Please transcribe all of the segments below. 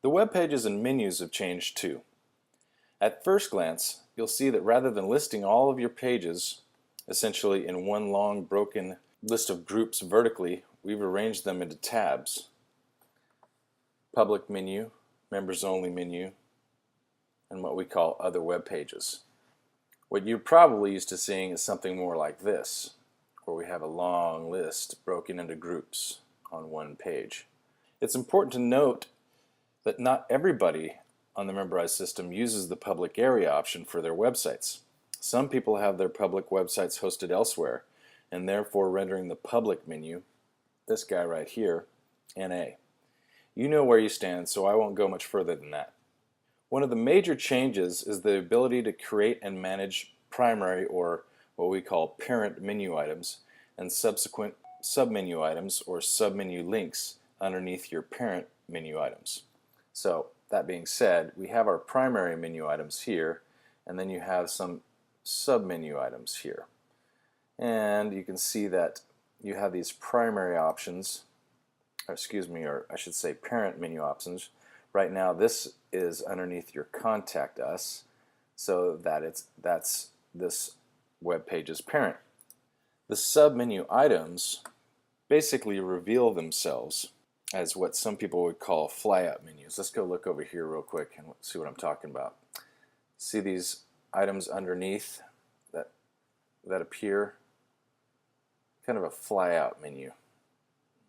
The web pages and menus have changed too. At first glance, you'll see that rather than listing all of your pages essentially in one long broken list of groups vertically, we've arranged them into tabs. Public menu, members only menu, and what we call other web pages. What you're probably used to seeing is something more like this, where we have a long list broken into groups on one page. It's important to note that not everybody on the Memberize system uses the public area option for their websites. Some people have their public websites hosted elsewhere, and therefore rendering the public menu, this guy right here, NA. You know where you stand, so I won't go much further than that. One of the major changes is the ability to create and manage primary, or what we call parent menu items, and subsequent submenu items or submenu links underneath your parent menu items. So that being said, we have our primary menu items here, and then you have some submenu items here. And you can see that you have these primary options, or I should say parent menu options. Right now this is underneath your contact us, so that that's this web page's parent. The submenu items basically reveal themselves as what some people would call flyout menus. Let's go look over here real quick and see what I'm talking about. See these items underneath that appear? Kind of a flyout menu.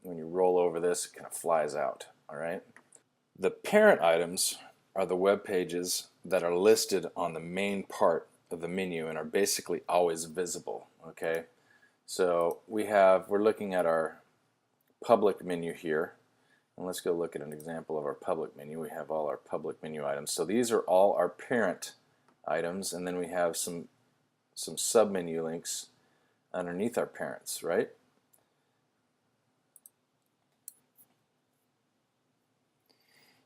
When you roll over this, it kind of flies out. Alright? The parent items are the web pages that are listed on the main part of the menu and are basically always visible. Okay? So we're looking at our public menu here. And let's go look at an example of our public menu. We have all our public menu items. So these are all our parent items, and then we have some submenu links underneath our parents, right?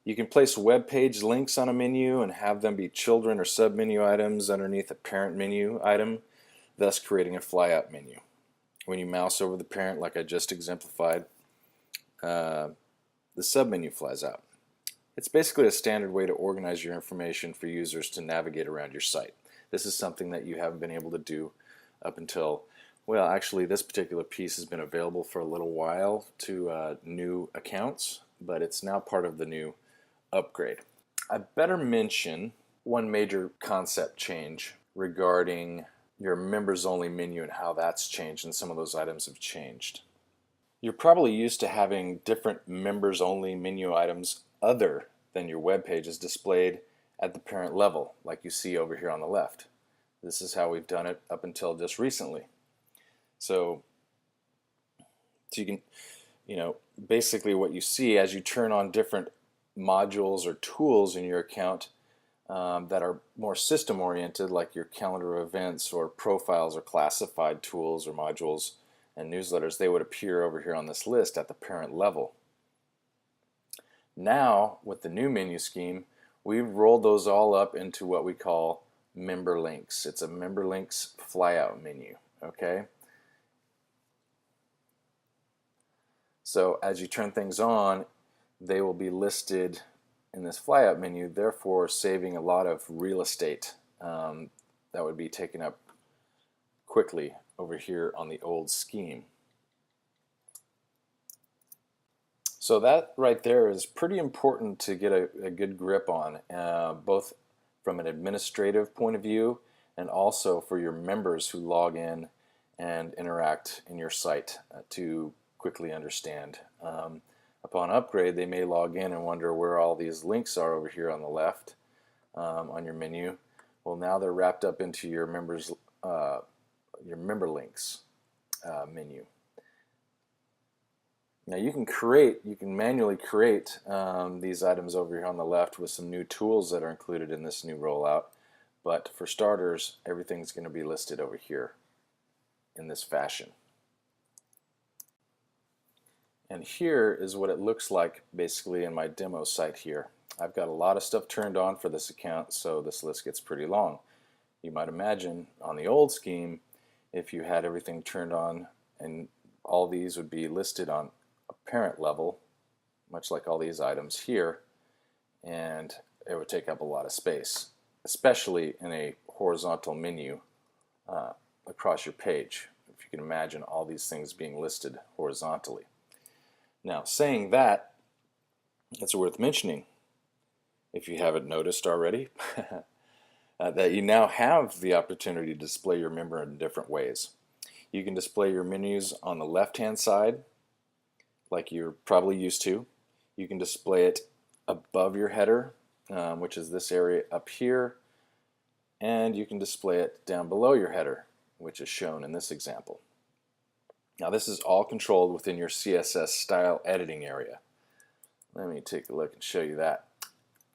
You can place web page links on a menu and have them be children or submenu items underneath a parent menu item, thus creating a flyout menu. When you mouse over the parent, like I just exemplified, the submenu flies out. It's basically a standard way to organize your information for users to navigate around your site. This is something that you haven't been able to do up until, well, actually this particular piece has been available for a little while to new accounts, but it's now part of the new upgrade. I better mention one major concept change regarding your members only menu and how that's changed, and some of those items have changed. You're probably used to having different members only menu items other than your web pages displayed at the parent level, like you see over here on the left. This is how we've done it up until just recently. So you can, basically what you see as you turn on different modules or tools in your account that are more system oriented, like your calendar of events or profiles or classified tools or modules and newsletters, they would appear over here on this list at the parent level. Now, with the new menu scheme, we've rolled those all up into what we call member links. It's a member links flyout menu, okay? So as you turn things on, they will be listed in this flyout menu, therefore saving a lot of real estate that would be taken up quickly over here on the old scheme. So that right there is pretty important to get a good grip on, both from an administrative point of view and also for your members who log in and interact in your site to quickly understand. Upon upgrade, they may log in and wonder where all these links are over here on the left on your menu. Well, now they're wrapped up into your member links menu. Now you can manually create these items over here on the left with some new tools that are included in this new rollout, but for starters, everything's going to be listed over here in this fashion. And here is what it looks like basically in my demo site here. I've got a lot of stuff turned on for this account, so this list gets pretty long. You might imagine on the old scheme, if you had everything turned on and all these would be listed on a parent level, much like all these items here, and it would take up a lot of space, especially in a horizontal menu across your page. If you can imagine all these things being listed horizontally. Now, saying that, it's worth mentioning, if you haven't noticed already, that you now have the opportunity to display your member in different ways. You can display your menus on the left-hand side, like you're probably used to. You can display it above your header, which is this area up here, and you can display it down below your header, which is shown in this example. Now this is all controlled within your CSS style editing area. Let me take a look and show you that.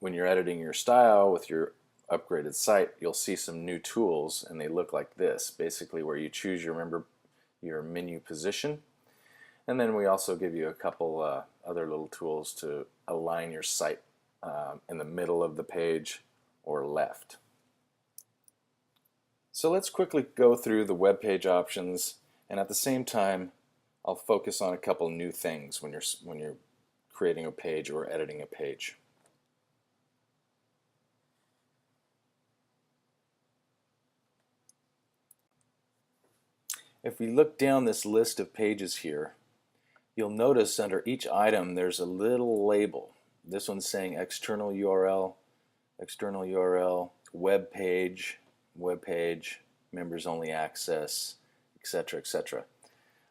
When you're editing your style with your upgraded site, you'll see some new tools, and they look like this, basically where you choose your menu position, and then we also give you a couple other little tools to align your site in the middle of the page or left. So let's quickly go through the web page options, and at the same time I'll focus on a couple new things when you're creating a page or editing a page. If we look down this list of pages here, you'll notice under each item there's a little label. This one's saying external URL, web page, members only access, etc., etc.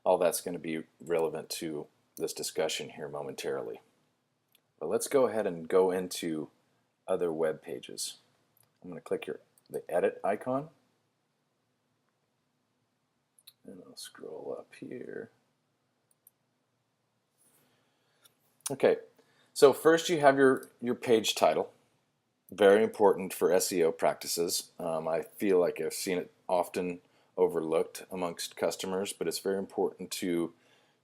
All that's going to be relevant to this discussion here momentarily. But let's go ahead and go into other web pages. I'm going to click the edit icon, and I'll scroll up here. Okay, so first you have your page title. Very important for SEO practices. I feel like I've seen it often overlooked amongst customers, but it's very important to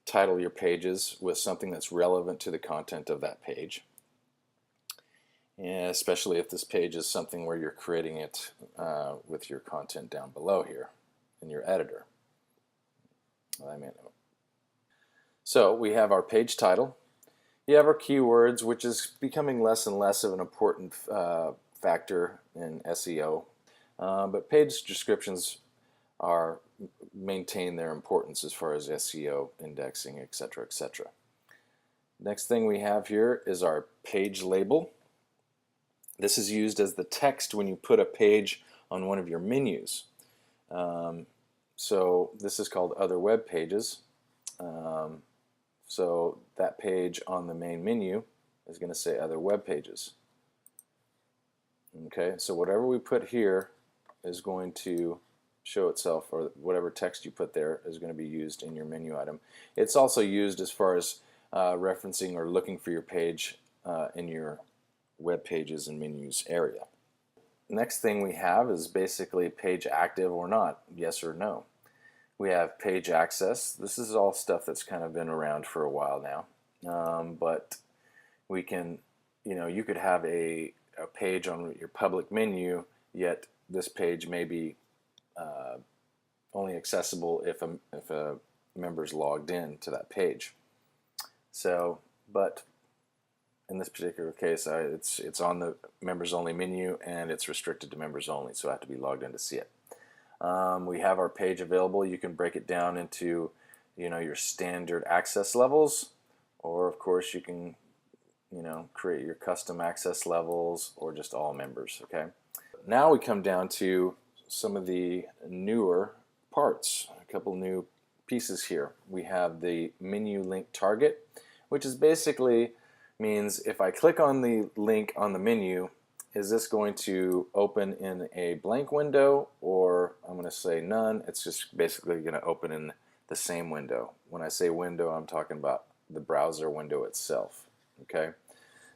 title your pages with something that's relevant to the content of that page. And especially if this page is something where you're creating it with your content down below here in your editor. So we have our page title. You have our keywords, which is becoming less and less of an important factor in SEO, but page descriptions maintain their importance as far as SEO, indexing, etc., etc. Next thing we have here is our page label. This is used as the text when you put a page on one of your menus. So this is called Other Web Pages. So that page on the main menu is going to say Other Web Pages. Okay, so whatever we put here is going to show itself, or whatever text you put there is going to be used in your menu item. It's also used as far as referencing or looking for your page in your web pages and menus area. Next thing we have is basically page active or not, yes or no. We have page access. This is all stuff that's kind of been around for a while now, but we can, you could have a page on your public menu, yet this page may be only accessible if a member's logged in to that page. So, but in this particular case, it's on the members only menu and it's restricted to members only, so I have to be logged in to see it. We have our page available. You can break it down into your standard access levels, or of course you can create your custom access levels or just all members. Okay, now we come down to some of the newer parts, a couple new pieces here. We have the menu link target, which is basically means if I click on the link on the menu, is this going to open in a blank window, or I'm going to say none. It's just basically going to open in the same window. When I say window, I'm talking about the browser window itself. Okay,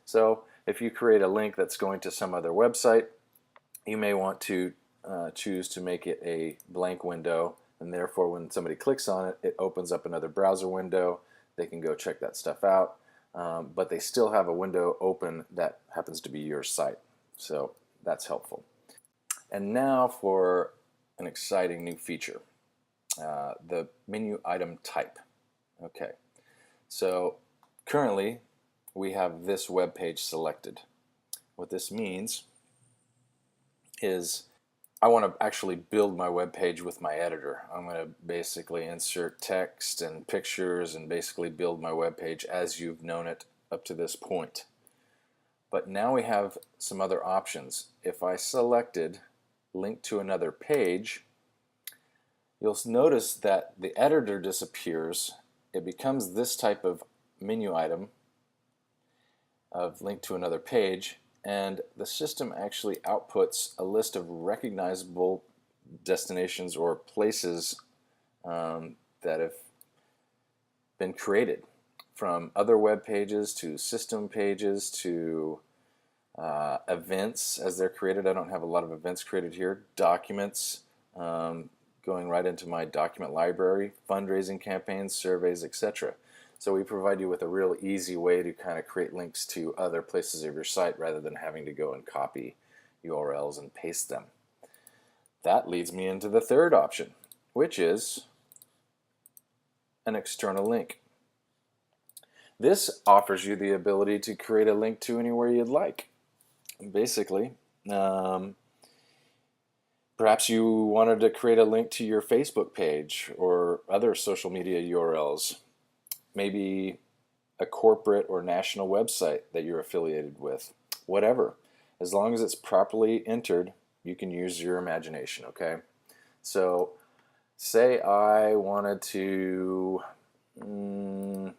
so if you create a link that's going to some other website, you may want to choose to make it a blank window, and therefore when somebody clicks on it, it opens up another browser window. They can go check that stuff out, but they still have a window open that happens to be your site. So that's helpful. And now for an exciting new feature, the menu item type. Okay, so currently we have this web page selected. What this means is I want to actually build my web page with my editor. I'm going to basically insert text and pictures and basically build my web page as you've known it up to this point. But now we have some other options. If I selected link to another page, you'll notice that the editor disappears. It becomes this type of menu item of link to another page, and the system actually outputs a list of recognizable destinations or places that have been created, from other web pages to system pages to events as they're created. I don't have a lot of events created here. Documents, going right into my document library, fundraising campaigns, surveys, etc. So we provide you with a real easy way to kind of create links to other places of your site rather than having to go and copy URLs and paste them. That leads me into the third option, which is an external link. This offers you the ability to create a link to anywhere you'd like. Basically, perhaps you wanted to create a link to your Facebook page or other social media URLs. Maybe a corporate or national website that you're affiliated with. Whatever. As long as it's properly entered, you can use your imagination, okay? So, say I wanted to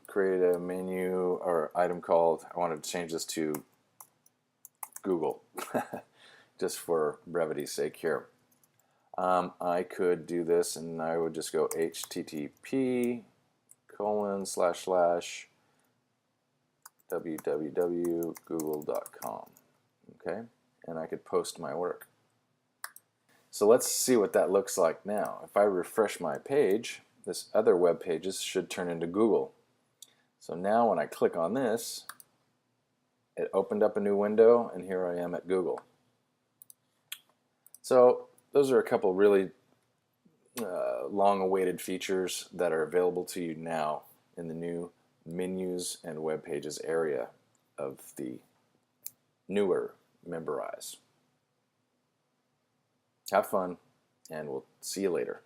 create a menu or item called, I wanted to change this to Google, just for brevity's sake here. I could do this and I would just go http://www.google.com. Okay, and I could post my work. So let's see what that looks like now. If I refresh my page, this other web pages should turn into Google. So now when I click on this, it opened up a new window and here I am at Google. So those are a couple really long-awaited features that are available to you now in the new menus and web pages area of the newer Memberize. Have fun, and we'll see you later.